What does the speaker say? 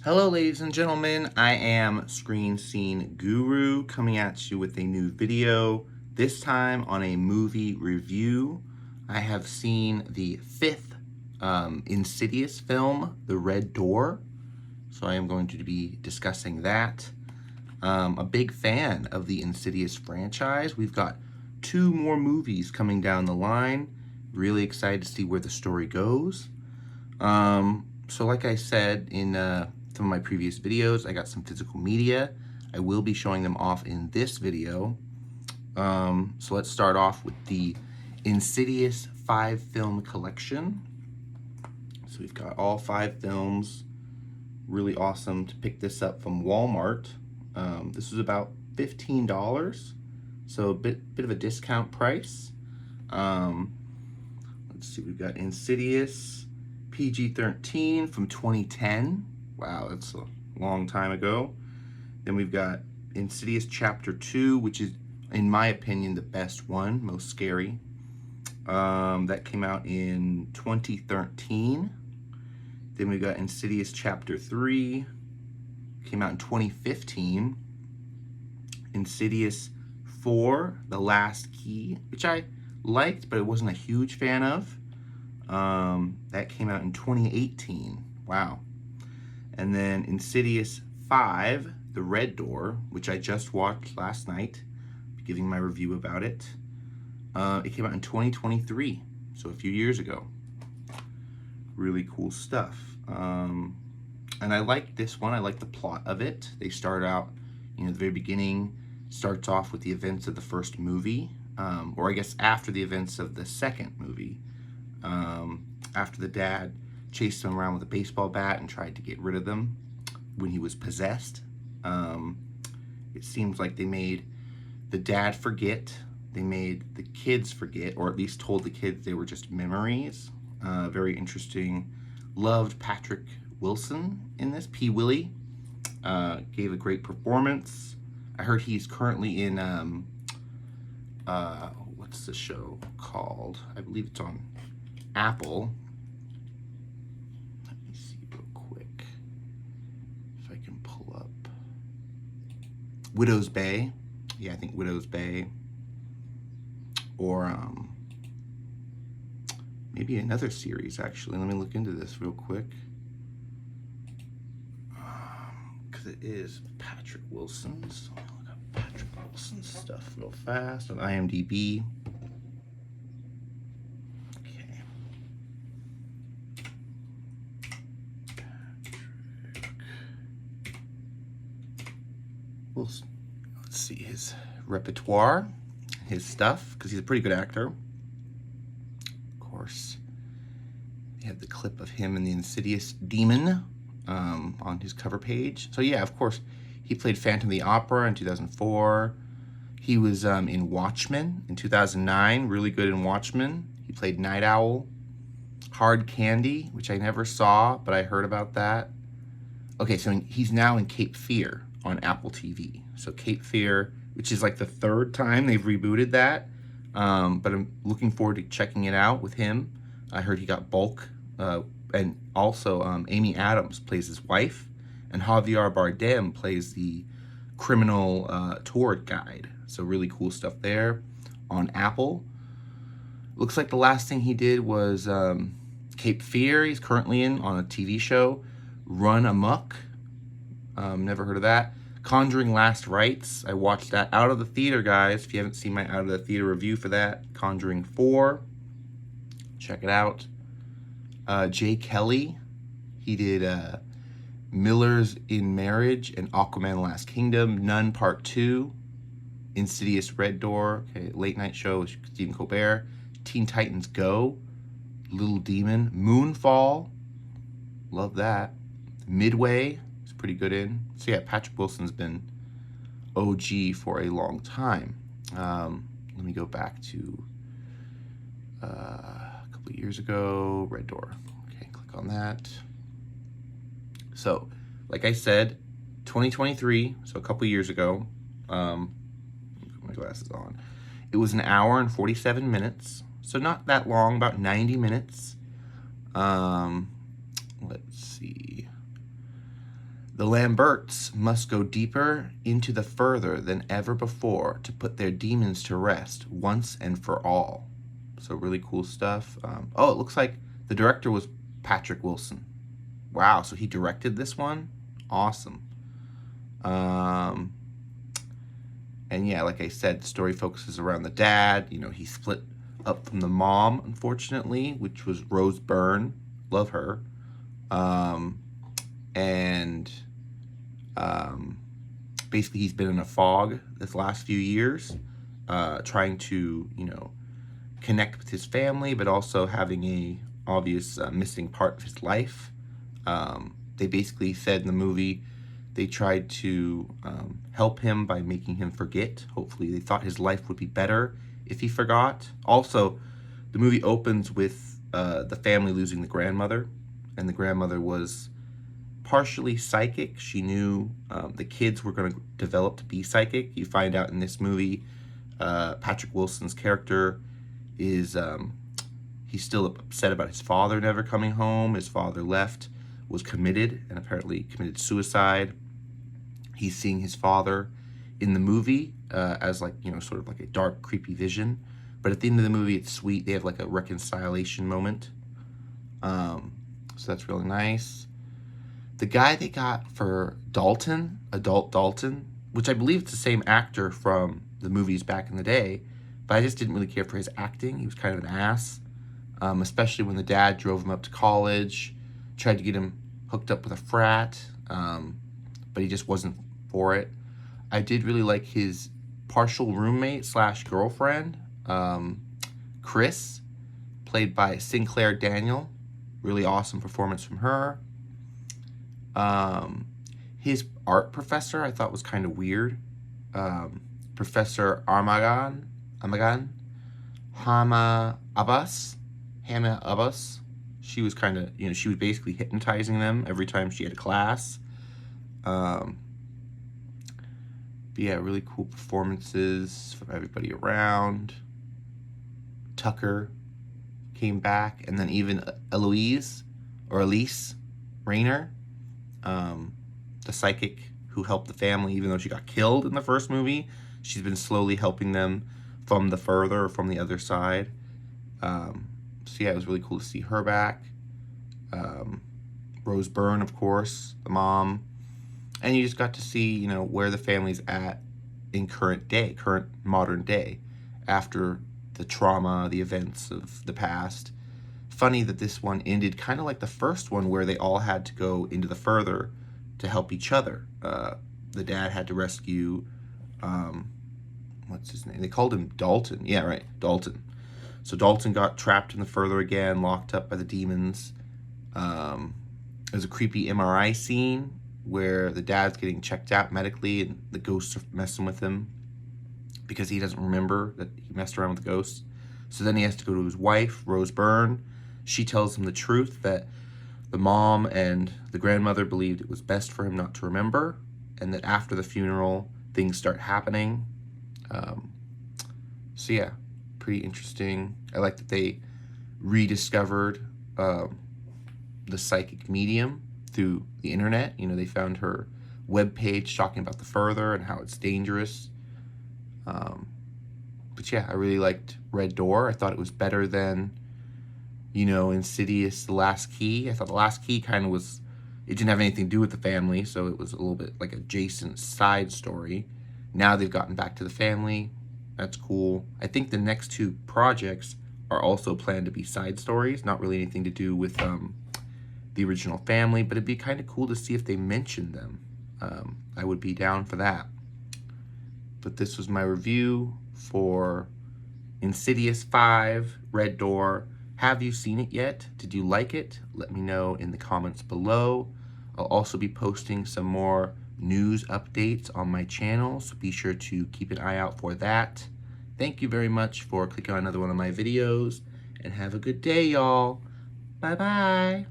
Hello ladies and gentlemen, I am Screen Scene Guru coming at you with a new video, this time on a movie review. I have seen the fifth Insidious film, The Red Door, so I am going to be discussing that. A big fan of the Insidious franchise. We've got two more movies coming down the line. Really excited to see where the story goes. So like I said in some of my previous videos, I got some physical media. I will be showing them off in this video. So let's start off with the Insidious 5-film collection. So we've got all 5 films. Really awesome to pick this up from Walmart. This was about $15, so a bit of a discount price. Let's see, we've got Insidious PG-13 from 2010. Wow, that's a long time ago. Then we've got Insidious Chapter 2, which is, in my opinion, the best one, most scary. That came out in 2013. Then we've got Insidious Chapter 3, came out in 2015. Insidious 4, The Last Key, which I liked, but it wasn't a huge fan of. That came out in 2018. Wow. And then Insidious 5, The Red Door, which I just watched last night, giving my review about it. It came out in 2023, so a few years ago. Really cool stuff. And I like this one. I like the plot of it. They start out, the very beginning starts off with the events of the first movie, or I guess after the events of the second movie. After the dad chased him around with a baseball bat and tried to get rid of them when he was possessed. It seems like they made the dad forget. They made the kids forget, or at least told the kids they were just memories. Very interesting. Loved Patrick Wilson in this. P. Willie gave a great performance. I heard he's currently in what's the show called? I believe it's on Apple. Let me see real quick if I can pull up Widow's Bay. Yeah, I think Widow's Bay, or maybe another series actually. Let me look into this real quick, because it is Patrick Wilson's. Let me look up Patrick Wilson's stuff real fast on IMDb. Okay. Patrick Wilson. Let's see his repertoire, his stuff, because he's a pretty good actor. Of course, they have the clip of him and the Insidious demon on his cover page. So yeah, of course, he played Phantom of the Opera in 2004. He was in Watchmen in 2009, really good in Watchmen. He played Night Owl. Hard Candy, which I never saw, but I heard about that. Okay, so he's now in Cape Fear on Apple TV. So Cape Fear, which is like the 3rd time they've rebooted that. But I'm looking forward to checking it out with him. I heard he got bulk. And also Amy Adams plays his wife. And Javier Bardem plays the criminal tour guide. So really cool stuff there on Apple. Looks like the last thing he did was Cape Fear. He's currently in on a TV show, Run Amok. Never heard of that. Conjuring Last Rites. I watched that out of the theater, guys. If you haven't seen my out of the theater review for that, Conjuring 4. Check it out. Jay Kelly. He did Miller's in Marriage and Aquaman Last Kingdom. Nun Part 2. Insidious Red Door. Okay, Late Night Show with Stephen Colbert. Teen Titans Go. Little Demon. Moonfall. Love that. Midway. It's pretty good in. So yeah, Patrick Wilson's been OG for a long time. Let me go back to a couple of years ago. Red Door. Okay, click on that. So, like I said, 2023, so a couple of years ago. Put my glasses on. It was an hour and 47 minutes. So not that long, about 90 minutes. Let's see. The Lamberts must go deeper into the further than ever before to put their demons to rest once and for all. So really cool stuff. Oh, it looks like the director was Patrick Wilson. Wow, so he directed this one? Awesome. And yeah, like I said, the story focuses around the dad. You know, he split up from the mom, unfortunately, which was Rose Byrne. Love her. Basically he's been in a fog this last few years, trying to, you know, connect with his family, but also having a obvious missing part of his life. They basically said in the movie they tried to help him by making him forget. Hopefully they thought his life would be better if he forgot. Also, the movie opens with the family losing the grandmother, and the grandmother was partially psychic. She knew the kids were going to develop to be psychic. You find out in this movie, Patrick Wilson's character is, he's still upset about his father never coming home. His father left, was committed, and apparently committed suicide. He's seeing his father in the movie as like, you know, sort of like a dark, creepy vision. But at the end of the movie, it's sweet. They have like a reconciliation moment. So that's really nice. The guy they got for Dalton, Adult Dalton, which I believe is the same actor from the movies back in the day, but I just didn't really care for his acting. He was kind of an ass, especially when the dad drove him up to college, tried to get him hooked up with a frat, but he just wasn't for it. I did really like his partial roommate slash girlfriend, Chris, played by Sinclair Daniel. Really awesome performance from her. His art professor I thought was kind of weird. Professor Hama Abbas. She was kind of, you know, she was basically hypnotizing them every time she had a class. But yeah, really cool performances from everybody around. Tucker came back, and then even Elise Rayner, the psychic who helped the family, even though she got killed in the first movie, she's been slowly helping them from the further, or from the other side. So yeah, it was really cool to see her back. Rose Byrne, of course, the mom. And you just got to see, you know, where the family's at in current modern day, after the trauma, the events of the past. Funny that this one ended kind of like the first one, where they all had to go into the further to help each other. The dad had to rescue, what's his name? They called him Dalton. Yeah, right, Dalton. So Dalton got trapped in the further again, locked up by the demons. There's a creepy MRI scene where the dad's getting checked out medically, and the ghosts are messing with him because he doesn't remember that he messed around with the ghosts. So then he has to go to his wife, Rose Byrne. She tells him the truth, that the mom and the grandmother believed it was best for him not to remember, and that after the funeral, things start happening. So yeah, pretty interesting. I like that they rediscovered the psychic medium through the internet. You know, they found her webpage talking about the further and how it's dangerous. But yeah, I really liked Red Door. I thought it was better than, you know, Insidious The Last Key. I thought The Last Key kind of was, it didn't have anything to do with the family, so it was a little bit like adjacent side story. Now they've gotten back to the family. That's cool. I think the next two projects are also planned to be side stories, not really anything to do with the original family, but it'd be kind of cool to see if they mention them. I would be down for that. But this was my review for Insidious 5, Red Door. Have you seen it yet? Did you like it? Let me know in the comments below. I'll also be posting some more news updates on my channel, so be sure to keep an eye out for that. Thank you very much for clicking on another one of my videos, and have a good day, y'all. Bye-bye.